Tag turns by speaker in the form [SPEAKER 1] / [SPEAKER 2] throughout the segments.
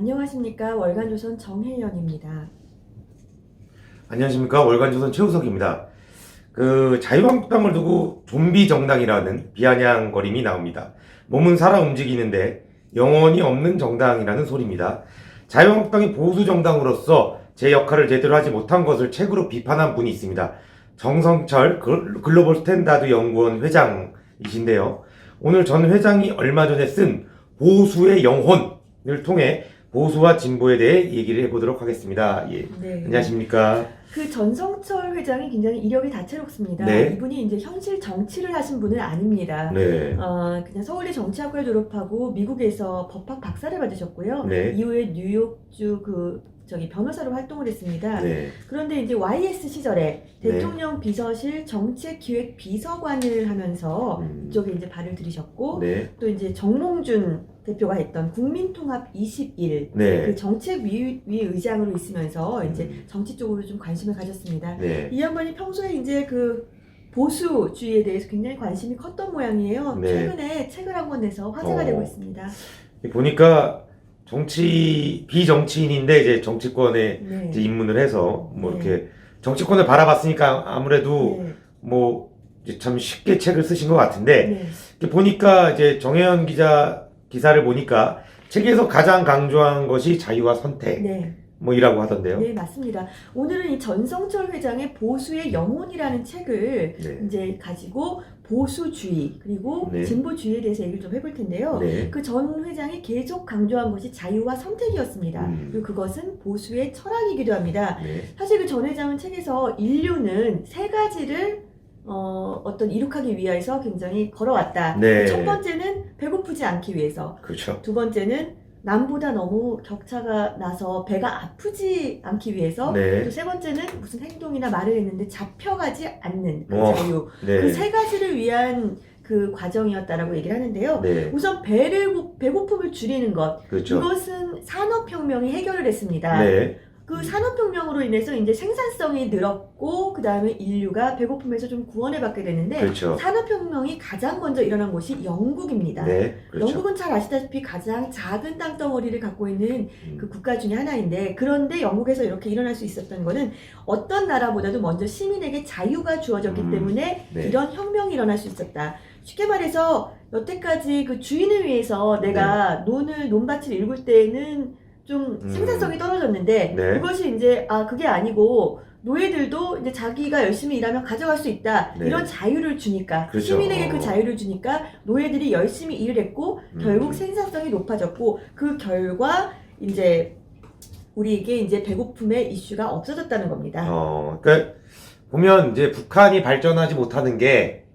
[SPEAKER 1] 안녕하십니까. 월간조선 정혜연입니다.
[SPEAKER 2] 안녕하십니까. 월간조선 최우석입니다. 자유한국당을 두고 좀비 정당이라는 비아냥거림이 나옵니다. 몸은 살아 움직이는데 영혼이 없는 정당이라는 소리입니다. 자유한국당이 보수 정당으로서 제 역할을 제대로 하지 못한 것을 책으로 비판한 분이 있습니다. 정성철 글로벌 스탠다드 연구원 회장이신데요. 오늘 전 회장이 얼마 전에 쓴 보수의 영혼을 통해 보수와 진보에 대해 얘기를 해보도록 하겠습니다. 예.
[SPEAKER 1] 네.
[SPEAKER 2] 안녕하십니까.
[SPEAKER 1] 그 전성철 회장이 굉장히 이력이 다채롭습니다.
[SPEAKER 2] 네.
[SPEAKER 1] 이분이 이제 현실 정치를 하신 분은 아닙니다.
[SPEAKER 2] 네.
[SPEAKER 1] 그냥 서울대 정치학과를 졸업하고 미국에서 법학 박사를 받으셨고요.
[SPEAKER 2] 네.
[SPEAKER 1] 이후에 뉴욕주 변호사로 활동을 했습니다.
[SPEAKER 2] 네.
[SPEAKER 1] 그런데 이제 YS 시절에
[SPEAKER 2] 네.
[SPEAKER 1] 대통령 비서실 정책기획 비서관을 하면서 이쪽에 이제 발을 들이셨고,
[SPEAKER 2] 네.
[SPEAKER 1] 또 이제 정몽준 대표가 했던 국민통합 21
[SPEAKER 2] 네.
[SPEAKER 1] 그 정책위 의장으로 있으면서 이제 정치 쪽으로 좀 관심을 가졌습니다.
[SPEAKER 2] 네.
[SPEAKER 1] 이 양반이 평소에 이제 그 보수주의에 대해서 굉장히 관심이 컸던 모양이에요.
[SPEAKER 2] 네.
[SPEAKER 1] 최근에 책을 한 권 내서 화제가 되고 있습니다.
[SPEAKER 2] 보니까 비정치인인데 이제 정치권에
[SPEAKER 1] 네.
[SPEAKER 2] 이제 입문을 해서 뭐
[SPEAKER 1] 네.
[SPEAKER 2] 이렇게 정치권을 바라봤으니까 아무래도
[SPEAKER 1] 네.
[SPEAKER 2] 뭐 이제 참 쉽게 책을 쓰신 것 같은데
[SPEAKER 1] 네.
[SPEAKER 2] 이렇게 보니까 이제 정혜연 기사를 보니까 책에서 가장 강조한 것이 자유와 선택
[SPEAKER 1] 네.
[SPEAKER 2] 뭐이라고 하던데요.
[SPEAKER 1] 네, 맞습니다. 오늘은 이 전성철 회장의 보수의 영혼이라는 책을
[SPEAKER 2] 네.
[SPEAKER 1] 이제 가지고 보수주의 그리고
[SPEAKER 2] 네.
[SPEAKER 1] 진보주의에 대해서 얘기를 좀 해볼 텐데요.
[SPEAKER 2] 네.
[SPEAKER 1] 그 전 회장이 계속 강조한 것이 자유와 선택이었습니다. 그리고 그것은 보수의 철학이기도 합니다.
[SPEAKER 2] 네.
[SPEAKER 1] 사실 그 전 회장은 책에서 인류는 세 가지를 어떤 이룩하기 위해서 굉장히 걸어왔다.
[SPEAKER 2] 네.
[SPEAKER 1] 첫 번째는 배고프지 않기 위해서.
[SPEAKER 2] 그렇죠.
[SPEAKER 1] 두 번째는 남보다 너무 격차가 나서 배가 아프지 않기 위해서.
[SPEAKER 2] 네.
[SPEAKER 1] 또 세 번째는 무슨 행동이나 말을 했는데 잡혀가지 않는 그 자유.
[SPEAKER 2] 네.
[SPEAKER 1] 그 세 가지를 위한 그 과정이었다라고 얘기를 하는데요.
[SPEAKER 2] 네.
[SPEAKER 1] 우선 배고픔을 줄이는 것.
[SPEAKER 2] 그렇죠.
[SPEAKER 1] 이것은 산업혁명이 해결을 했습니다.
[SPEAKER 2] 네.
[SPEAKER 1] 그 산업혁명으로 인해서 이제 생산성이 늘었고, 그 다음에 인류가 배고픔에서 좀 구원을 받게 되는데,
[SPEAKER 2] 그렇죠.
[SPEAKER 1] 산업혁명이 가장 먼저 일어난 곳이 영국입니다.
[SPEAKER 2] 네. 그렇죠.
[SPEAKER 1] 영국은 잘 아시다시피 가장 작은 땅덩어리를 갖고 있는 그 국가 중에 하나인데, 그런데 영국에서 이렇게 일어날 수 있었던 거는 어떤 나라보다도 먼저 시민에게 자유가 주어졌기 때문에
[SPEAKER 2] 네.
[SPEAKER 1] 이런 혁명이 일어날 수 있었다. 쉽게 말해서 여태까지 그 주인을 위해서 내가 논밭을 일굴 때에는 좀 생산성이 떨어졌는데,
[SPEAKER 2] 네.
[SPEAKER 1] 그것이 이제 그게 아니고 노예들도 이제 자기가 열심히 일하면 가져갈 수 있다.
[SPEAKER 2] 네.
[SPEAKER 1] 이런 자유를 주니까,
[SPEAKER 2] 그렇죠.
[SPEAKER 1] 시민에게 그 자유를 주니까 노예들이 열심히 일을 했고 결국 생산성이 높아졌고, 그 결과 이제 우리에게 이제 배고픔의 이슈가 없어졌다는 겁니다.
[SPEAKER 2] 그러니까 보면 이제 북한이 발전하지 못하는 게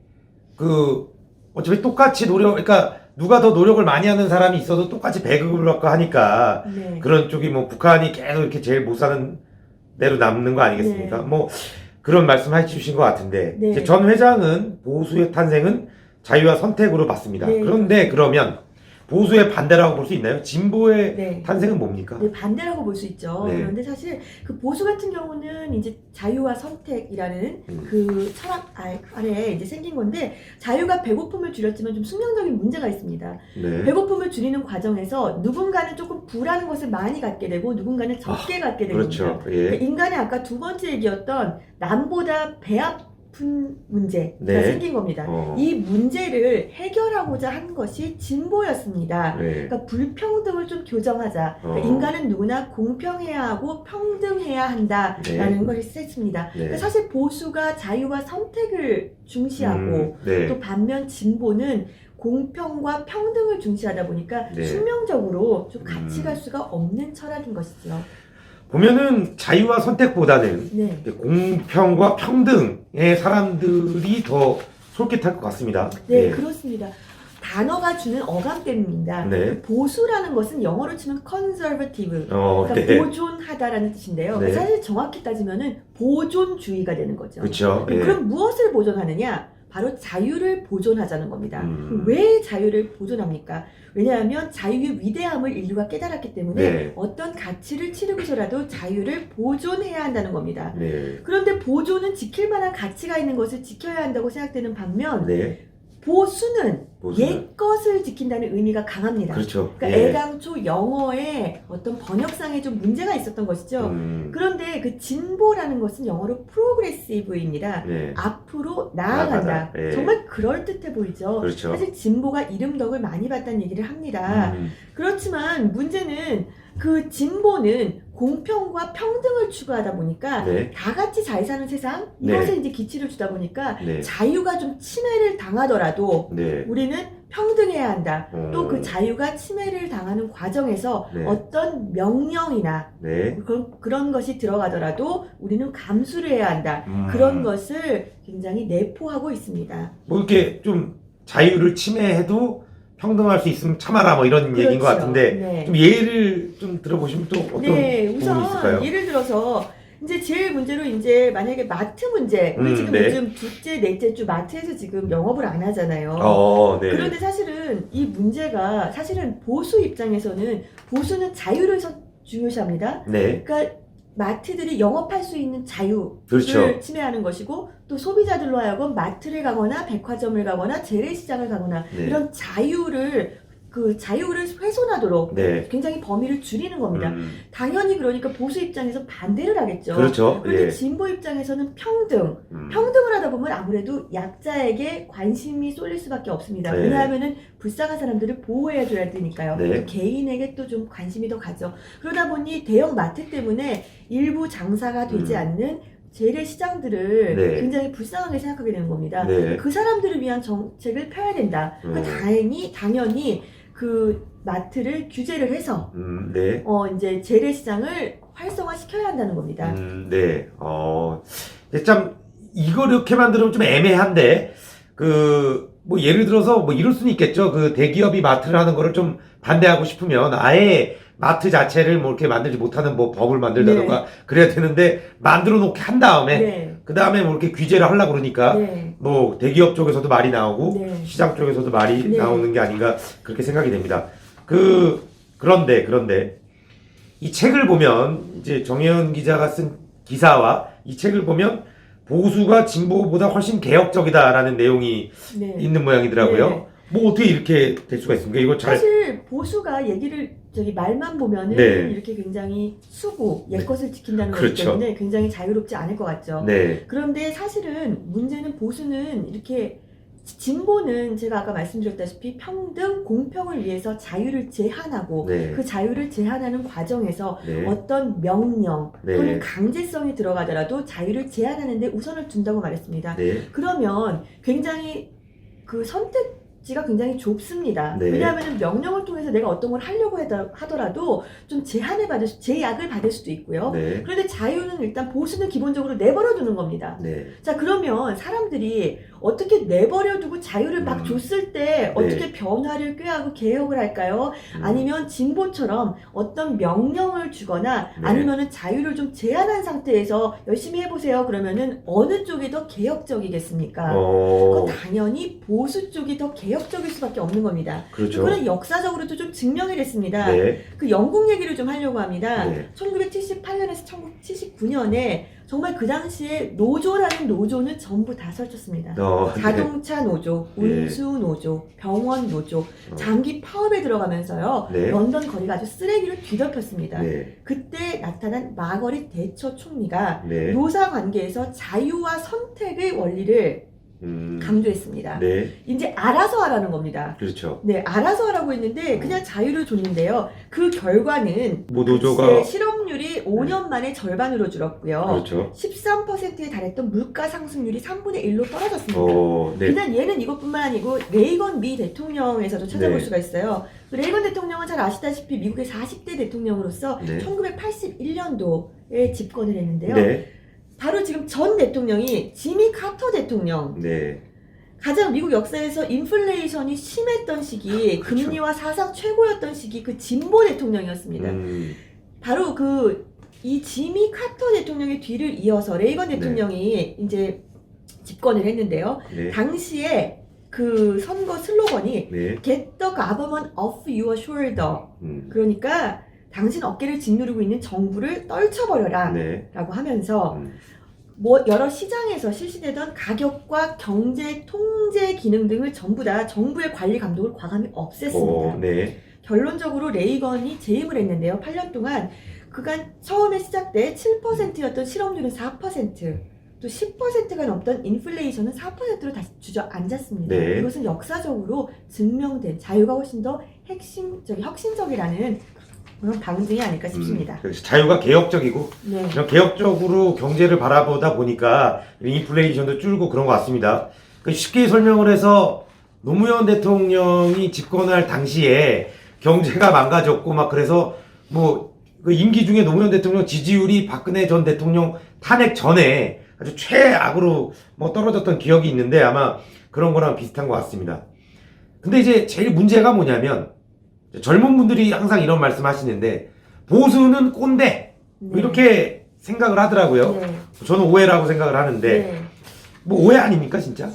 [SPEAKER 2] 어차피 똑같이 그러니까 누가 더 노력을 많이 하는 사람이 있어도 똑같이 배급을 받고 하니까
[SPEAKER 1] 네.
[SPEAKER 2] 그런 쪽이 뭐 북한이 계속 이렇게 제일 못 사는 대로 남는 거 아니겠습니까?
[SPEAKER 1] 네.
[SPEAKER 2] 뭐 그런 말씀 해주신 것 같은데
[SPEAKER 1] 네.
[SPEAKER 2] 이제 전 회장은 보수의 탄생은 자유와 선택으로 봤습니다.
[SPEAKER 1] 네.
[SPEAKER 2] 그런데 그러면 보수의 반대라고 볼 수 있나요? 진보의
[SPEAKER 1] 네.
[SPEAKER 2] 탄생은 뭡니까?
[SPEAKER 1] 네, 반대라고 볼 수 있죠.
[SPEAKER 2] 네.
[SPEAKER 1] 그런데 사실 그 보수 같은 경우는 이제 자유와 선택이라는 그 철학 아래에 이제 생긴 건데, 자유가 배고픔을 줄였지만 좀 숙명적인 문제가 있습니다.
[SPEAKER 2] 네.
[SPEAKER 1] 배고픔을 줄이는 과정에서 누군가는 조금 부라는 것을 많이 갖게 되고 누군가는 적게 갖게 되는
[SPEAKER 2] 그렇죠.
[SPEAKER 1] 겁니다.
[SPEAKER 2] 예.
[SPEAKER 1] 인간의 아까 두 번째 얘기였던 남보다 배 아픈 문제가
[SPEAKER 2] 네.
[SPEAKER 1] 생긴 겁니다. 이 문제를 해결하고자 한 것이 진보였습니다.
[SPEAKER 2] 네.
[SPEAKER 1] 그러니까 불평등을 좀 교정하자. 그러니까 인간은 누구나 공평해야 하고 평등해야 한다라는 걸 했습니다.
[SPEAKER 2] 네.
[SPEAKER 1] 그러니까 사실 보수가 자유와 선택을 중시하고
[SPEAKER 2] 네.
[SPEAKER 1] 또 반면 진보는 공평과 평등을 중시하다 보니까
[SPEAKER 2] 네.
[SPEAKER 1] 숙명적으로 좀 같이 갈 수가 없는 철학인 것이죠.
[SPEAKER 2] 보면은 자유와 선택보다는
[SPEAKER 1] 네.
[SPEAKER 2] 공평과 평등의 사람들이 더 솔깃할 것 같습니다.
[SPEAKER 1] 네,
[SPEAKER 2] 예.
[SPEAKER 1] 그렇습니다. 단어가 주는 어감 때문입니다.
[SPEAKER 2] 네.
[SPEAKER 1] 보수라는 것은 영어로 치면 conservative, 그러니까
[SPEAKER 2] 네.
[SPEAKER 1] 보존하다라는 뜻인데요.
[SPEAKER 2] 네.
[SPEAKER 1] 사실 정확히 따지면은 보존주의가 되는 거죠.
[SPEAKER 2] 그렇죠. 예.
[SPEAKER 1] 그럼 무엇을 보존하느냐? 바로 자유를 보존하자는 겁니다. 왜 자유를 보존합니까? 왜냐하면 자유의 위대함을 인류가 깨달았기 때문에
[SPEAKER 2] 네.
[SPEAKER 1] 어떤 가치를 치르고서라도 자유를 보존해야 한다는 겁니다.
[SPEAKER 2] 네.
[SPEAKER 1] 그런데 보존은 지킬 만한 가치가 있는 것을 지켜야 한다고 생각되는 반면
[SPEAKER 2] 네.
[SPEAKER 1] 보수는
[SPEAKER 2] 보수는.
[SPEAKER 1] 옛 것을 지킨다는 의미가 강합니다.
[SPEAKER 2] 그렇죠.
[SPEAKER 1] 그러니까 애당초 영어에 어떤 번역상에 좀 문제가 있었던 것이죠. 그런데 그 진보라는 것은 영어로 progressive입니다.
[SPEAKER 2] 네.
[SPEAKER 1] 앞으로 나아간다.
[SPEAKER 2] 예.
[SPEAKER 1] 정말 그럴듯해 보이죠.
[SPEAKER 2] 그렇죠.
[SPEAKER 1] 사실 진보가 이름덕을 많이 봤다는 얘기를 합니다. 그렇지만 문제는 그 진보는 공평과 평등을 추구하다 보니까
[SPEAKER 2] 네.
[SPEAKER 1] 다 같이 잘 사는 세상
[SPEAKER 2] 네.
[SPEAKER 1] 이것에 이제 기치를 주다 보니까
[SPEAKER 2] 네.
[SPEAKER 1] 자유가 좀 침해를 당하더라도
[SPEAKER 2] 네.
[SPEAKER 1] 우리는 평등해야 한다. 또 그
[SPEAKER 2] 음.
[SPEAKER 1] 자유가 침해를 당하는 과정에서
[SPEAKER 2] 네.
[SPEAKER 1] 어떤 명령이나
[SPEAKER 2] 네.
[SPEAKER 1] 그런 것이 들어가더라도 우리는 감수를 해야 한다. 그런 것을 굉장히 내포하고 있습니다.
[SPEAKER 2] 뭐 이렇게 좀 자유를 침해해도 평등할 수 있으면 참아라 뭐 이런 얘기인 것 같은데
[SPEAKER 1] 네.
[SPEAKER 2] 좀 예를 좀 들어보시면 또 어떤
[SPEAKER 1] 네,
[SPEAKER 2] 부분이
[SPEAKER 1] 우선
[SPEAKER 2] 있을까요?
[SPEAKER 1] 예를 들어서 이제 제일 문제로 이제 만약에 마트 문제, 우리 지금
[SPEAKER 2] 네.
[SPEAKER 1] 요즘 둘째, 넷째 주 마트에서 지금 영업을 안 하잖아요.
[SPEAKER 2] 네.
[SPEAKER 1] 그런데 사실은 이 문제가 사실은 보수 입장에서는 보수는 자유를 중요시합니다.
[SPEAKER 2] 네.
[SPEAKER 1] 그러니까 마트들이 영업할 수 있는 자유를
[SPEAKER 2] 그렇죠.
[SPEAKER 1] 침해하는 것이고 또 소비자들로 하여금 마트를 가거나 백화점을 가거나 재래시장을 가거나
[SPEAKER 2] 네.
[SPEAKER 1] 이런 자유를 훼손하도록
[SPEAKER 2] 네.
[SPEAKER 1] 굉장히 범위를 줄이는 겁니다. 당연히 그러니까 보수 입장에서 반대를 하겠죠.
[SPEAKER 2] 그렇죠.
[SPEAKER 1] 그런데
[SPEAKER 2] 예.
[SPEAKER 1] 진보 입장에서는 평등을 하다 보면 아무래도 약자에게 관심이 쏠릴 수밖에 없습니다.
[SPEAKER 2] 네.
[SPEAKER 1] 왜냐하면은 불쌍한 사람들을 보호해야 되니까요.
[SPEAKER 2] 네.
[SPEAKER 1] 또 개인에게 또 좀 관심이 더 가죠. 그러다 보니 대형 마트 때문에 일부 장사가 되지 않는 재래시장들을
[SPEAKER 2] 네.
[SPEAKER 1] 굉장히 불쌍하게 생각하게 되는 겁니다.
[SPEAKER 2] 네.
[SPEAKER 1] 그 사람들을 위한 정책을 펴야 된다. 그러니까 당연히 그 마트를 규제를 해서
[SPEAKER 2] 네.
[SPEAKER 1] 이제 재래시장을 활성화시켜야 한다는 겁니다.
[SPEAKER 2] 네. 참 이거 이렇게 만들면 좀 애매한데 뭐 예를 들어서 뭐 이럴 수는 있겠죠. 그 대기업이 마트를 하는 거를 좀 반대하고 싶으면 아예 마트 자체를 뭐 이렇게 만들지 못하는 뭐 법을 만들다던가 그래야 되는데 만들어 놓게 한 다음에 그 다음에 뭐 이렇게 규제를 하려고 그러니까 뭐 대기업 쪽에서도 말이 나오고 시장 쪽에서도 말이 나오는 게 아닌가 그렇게 생각이 됩니다. 그런데 이 책을 보면 이제 정혜연 기자가 쓴 기사와 이 책을 보면 보수가 진보보다 훨씬 개혁적이다라는 내용이 있는 모양이더라고요. 뭐 어떻게 이렇게 될 수가 있습니까? 이거
[SPEAKER 1] 사실 보수가 얘기를 말만 보면은 이렇게 굉장히 옛 것을 지킨다는 것 때문에 굉장히 자유롭지 않을 것 같죠. 그런데 사실은 문제는 보수는 이렇게 진보는 제가 아까 말씀드렸다시피 평등, 공평을 위해서 자유를 제한하고 그 자유를 제한하는 과정에서 어떤 명령 또는 강제성이 들어가더라도 자유를 제한하는 데 우선을 둔다고 말했습니다. 그러면 굉장히 그 선택지가 굉장히 좁습니다. 왜냐하면 명령을 통해서 내가 어떤 걸 하려고 하더라도 좀 제약을 받을 수도 있고요. 그런데 자유는 일단 보수는 기본적으로 내버려 두는 겁니다. 자, 그러면 사람들이 어떻게 내버려두고 자유를 막 줬을 때 어떻게 변화를 꾀하고 개혁을 할까요? 아니면 진보처럼 어떤 명령을 주거나 아니면은 자유를 좀 제한한 상태에서 열심히 해보세요. 그러면은 어느 쪽이 더 개혁적이겠습니까? 그건 당연히 보수 쪽이 더 개혁적일 수밖에 없는 겁니다.
[SPEAKER 2] 그렇죠.
[SPEAKER 1] 그건 역사적으로도 좀 증명이 됐습니다. 그 영국 얘기를 좀 하려고 합니다. 1978년에서 1979년에 정말 그 당시에 노조라는 노조는 전부 다 설쳤습니다. 자동차 노조, 운수 노조, 병원 노조, 장기 파업에 들어가면서요. 런던 거리가 아주 쓰레기로 뒤덮였습니다. 그때 나타난 마거릿 대처 총리가 노사 관계에서 자유와 선택의 원리를 강조했습니다. 이제 알아서 하라는 겁니다.
[SPEAKER 2] 그렇죠.
[SPEAKER 1] 알아서 하라고 했는데 그냥 자유를 줬는데요. 그 결과는
[SPEAKER 2] 뭐 노조가
[SPEAKER 1] 실업률이 5년 만에 절반으로 줄었고요.
[SPEAKER 2] 그렇죠.
[SPEAKER 1] 13%에 달했던 물가 상승률이 3분의 1로 떨어졌습니다. 그냥 얘는 이것뿐만 아니고 레이건 미 대통령에서도 찾아볼 수가 있어요. 레이건 대통령은 잘 아시다시피 미국의 40대 대통령으로서 1981년도에 집권을 했는데요. 바로 지금 전 대통령이 지미 카터 대통령. 가장 미국 역사에서 인플레이션이 심했던 시기, 금리와 사상 최고였던 시기 그 진보 대통령이었습니다. 바로 이 지미 카터 대통령의 뒤를 이어서 레이건 대통령이 이제 집권을 했는데요. 당시에 그 선거 슬로건이 Get the government off your shoulder. 그러니까 당신 어깨를 짓누르고 있는 정부를 떨쳐버려라 라고 하면서 뭐 여러 시장에서 실시되던 가격과 경제 통제 기능 등을 전부 다 정부의 관리 감독을 과감히 없앴습니다.
[SPEAKER 2] 네.
[SPEAKER 1] 결론적으로 레이건이 재임을 했는데요. 8년 동안 그간 처음에 시작 때 7%였던 실업률은 4%, 또 10%가 넘던 인플레이션은 4%로 다시 주저앉았습니다.
[SPEAKER 2] 네.
[SPEAKER 1] 이것은 역사적으로 증명된 자유가 훨씬 더 혁신적이라는 그런 방증이 아닐까 싶습니다.
[SPEAKER 2] 자유가 개혁적이고
[SPEAKER 1] 네.
[SPEAKER 2] 이런 개혁적으로 경제를 바라보다 보니까 인플레이션도 줄고 그런 것 같습니다. 쉽게 설명을 해서 노무현 대통령이 집권할 당시에 경제가 망가졌고 막 그래서 뭐 그 임기 중에 노무현 대통령 지지율이 박근혜 전 대통령 탄핵 전에 아주 최악으로 뭐 떨어졌던 기억이 있는데 아마 그런 거랑 비슷한 것 같습니다. 근데 이제 제일 문제가 뭐냐면 젊은 분들이 항상 이런 말씀 하시는데 보수는 꼰대 이렇게 생각을 하더라고요.
[SPEAKER 1] 네.
[SPEAKER 2] 저는 오해라고 생각을 하는데
[SPEAKER 1] 네.
[SPEAKER 2] 뭐 오해 아닙니까 진짜?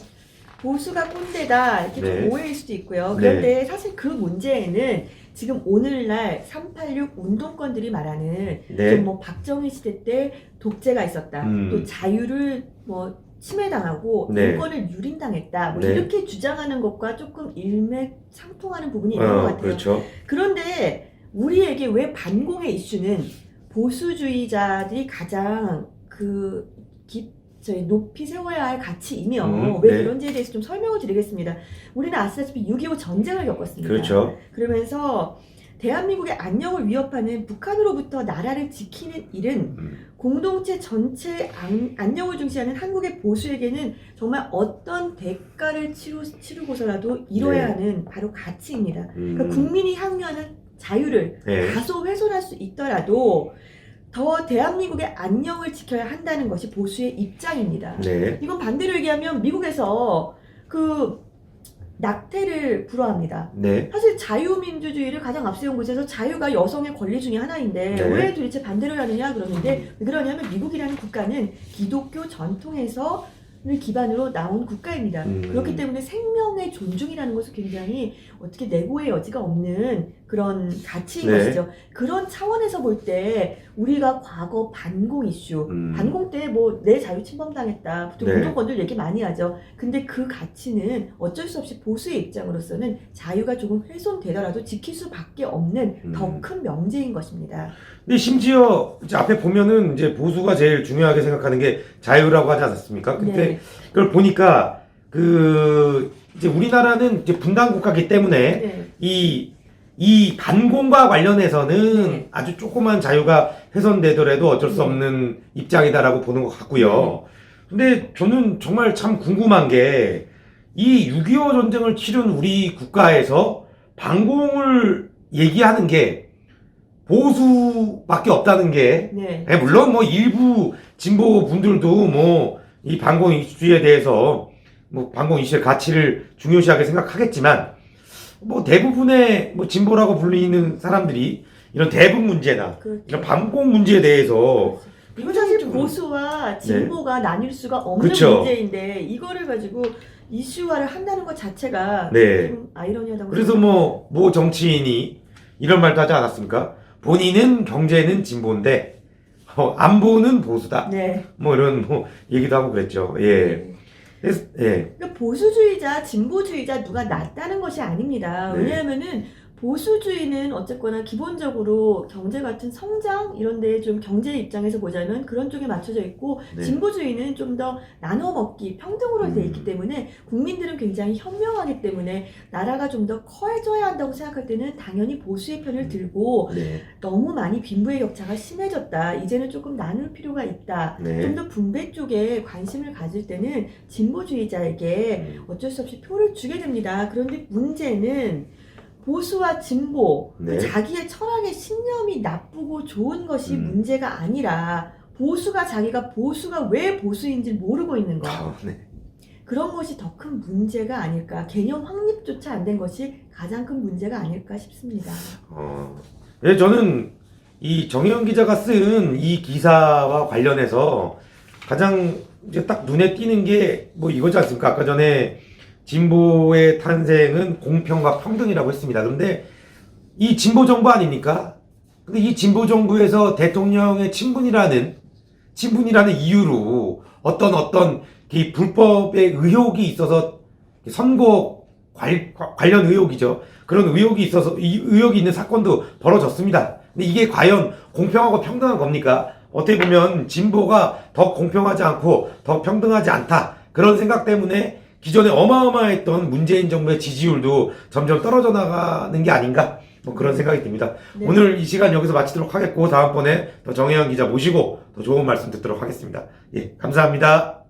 [SPEAKER 1] 보수가 꼰대다 이렇게
[SPEAKER 2] 네.
[SPEAKER 1] 좀 오해일 수도 있고요. 그런데 사실 그 문제에는 지금 오늘날 386 운동권들이 말하는
[SPEAKER 2] 네.
[SPEAKER 1] 좀 뭐 박정희 시대 때 독재가 있었다. 또 자유를 뭐 침해당하고
[SPEAKER 2] 네.
[SPEAKER 1] 인권을 유린당했다. 뭐
[SPEAKER 2] 네.
[SPEAKER 1] 이렇게 주장하는 것과 조금 일맥상통하는 부분이 있는 것 같아요.
[SPEAKER 2] 그렇죠.
[SPEAKER 1] 그런데 우리에게 왜 반공의 이슈는 보수주의자들이 가장 저희 높이 세워야 할 가치이며 왜
[SPEAKER 2] 네.
[SPEAKER 1] 그런지에 대해서 좀 설명을 드리겠습니다. 우리는 아시다시피 6.25 전쟁을 겪었습니다.
[SPEAKER 2] 그렇죠.
[SPEAKER 1] 그러면서 대한민국의 안녕을 위협하는 북한으로부터 나라를 지키는 일은 공동체 전체의 안녕을 중시하는 한국의 보수에게는 정말 어떤 대가를 치르고서라도 이뤄야
[SPEAKER 2] 네.
[SPEAKER 1] 하는 바로 가치입니다. 그러니까 국민이 향유하는 자유를
[SPEAKER 2] 네.
[SPEAKER 1] 다소 훼손할 수 있더라도 더 대한민국의 안녕을 지켜야 한다는 것이 보수의 입장입니다.
[SPEAKER 2] 네.
[SPEAKER 1] 이건 반대로 얘기하면 미국에서 그 낙태를 불허합니다.
[SPEAKER 2] 네.
[SPEAKER 1] 사실 자유민주주의를 가장 앞세운 곳에서 자유가 여성의 권리 중에 하나인데
[SPEAKER 2] 네.
[SPEAKER 1] 왜 도대체 반대를 하느냐 그러는데 왜 그러냐면 미국이라는 국가는 기독교 전통에서 기반으로 나온 국가입니다. 그렇기 때문에 생명의 존중이라는 것은 굉장히 어떻게 내고의 여지가 없는 그런 가치인
[SPEAKER 2] 네.
[SPEAKER 1] 것이죠. 그런 차원에서 볼 때 우리가 과거 반공 이슈, 반공 때 뭐 내 자유 침범당했다, 보통
[SPEAKER 2] 네.
[SPEAKER 1] 운동권들 얘기 많이 하죠. 근데 그 가치는 어쩔 수 없이 보수의 입장으로서는 자유가 조금 훼손되더라도 지킬 수밖에 없는 더 큰 명제인 것입니다.
[SPEAKER 2] 근데 심지어 이제 앞에 보면은 이제 보수가 제일 중요하게 생각하는 게 자유라고 하지 않았습니까? 근데
[SPEAKER 1] 네.
[SPEAKER 2] 그걸 보니까 이제 우리나라는 이제 분단 국가이기 때문에
[SPEAKER 1] 네.
[SPEAKER 2] 이 반공과 관련해서는
[SPEAKER 1] 네.
[SPEAKER 2] 아주 조그만 자유가 훼손되더라도 어쩔 수 없는 입장이다라고 보는 것 같고요. 근데 저는 정말 참 궁금한 게 이 6.25 전쟁을 치른 우리 국가에서 반공을 얘기하는 게 보수밖에 없다는 게
[SPEAKER 1] 네.
[SPEAKER 2] 물론 뭐 일부 진보 분들도 뭐 이 반공 이슈에 대해서 뭐 반공 이슈의 가치를 중요시하게 생각하겠지만 뭐 대부분의 뭐 진보라고 불리는 사람들이 이런 대북 문제나
[SPEAKER 1] 그렇죠.
[SPEAKER 2] 이런 반공 문제에 대해서
[SPEAKER 1] 이건 사실 보수와 진보가 나뉠 수가 없는
[SPEAKER 2] 그쵸.
[SPEAKER 1] 문제인데 이거를 가지고 이슈화를 한다는 것 자체가
[SPEAKER 2] 네.
[SPEAKER 1] 좀 아이러니하다고
[SPEAKER 2] 그래서
[SPEAKER 1] 생각합니다.
[SPEAKER 2] 모 정치인이 이런 말도 하지 않았습니까? 본인은 경제는 진보인데 안보는 보수다.
[SPEAKER 1] 네.
[SPEAKER 2] 뭐 이런 얘기도 하고 그랬죠. 예. 그래서, 예.
[SPEAKER 1] 그러니까 보수주의자, 진보주의자 누가 낫다는 것이 아닙니다.
[SPEAKER 2] 네.
[SPEAKER 1] 왜냐하면은 보수주의는 어쨌거나 기본적으로 경제 같은 성장 이런 데 좀 경제 입장에서 보자면 그런 쪽에 맞춰져 있고
[SPEAKER 2] 네.
[SPEAKER 1] 진보주의는 좀 더 나눠 먹기 평등으로 돼 있기 때문에 국민들은 굉장히 현명하기 때문에 나라가 좀 더 커져야 한다고 생각할 때는 당연히 보수의 편을 들고
[SPEAKER 2] 네.
[SPEAKER 1] 너무 많이 빈부의 격차가 심해졌다. 이제는 조금 나눌 필요가 있다.
[SPEAKER 2] 네.
[SPEAKER 1] 좀 더 분배 쪽에 관심을 가질 때는 진보주의자에게 어쩔 수 없이 표를 주게 됩니다. 그런데 문제는 보수와 진보,
[SPEAKER 2] 네.
[SPEAKER 1] 자기의 철학의 신념이 나쁘고 좋은 것이 문제가 아니라 자기가 보수가 왜 보수인지 모르고 있는 것.
[SPEAKER 2] 네.
[SPEAKER 1] 그런 것이 더 큰 문제가 아닐까. 개념 확립조차 안 된 것이 가장 큰 문제가 아닐까 싶습니다.
[SPEAKER 2] 네, 저는 이 정혜영 기자가 쓴 이 기사와 관련해서 가장 이제 딱 눈에 띄는 게 뭐 이거지 않습니까? 아까 전에 진보의 탄생은 공평과 평등이라고 했습니다. 그런데 이 진보 정부 아닙니까? 근데 이 진보 정부에서 대통령의 친분이라는 이유로 어떤 이 불법의 의혹이 있어서 선거 관련 의혹이죠. 그런 의혹이 있어서 이 의혹이 있는 사건도 벌어졌습니다. 근데 이게 과연 공평하고 평등한 겁니까? 어떻게 보면 진보가 더 공평하지 않고 더 평등하지 않다. 그런 생각 때문에 기존에 어마어마했던 문재인 정부의 지지율도 점점 떨어져 나가는 게 아닌가? 뭐 그런 생각이 듭니다.
[SPEAKER 1] 네.
[SPEAKER 2] 오늘 이 시간 여기서 마치도록 하겠고 다음번에 더 정혜영 기자 모시고 더 좋은 말씀 듣도록 하겠습니다. 예, 감사합니다.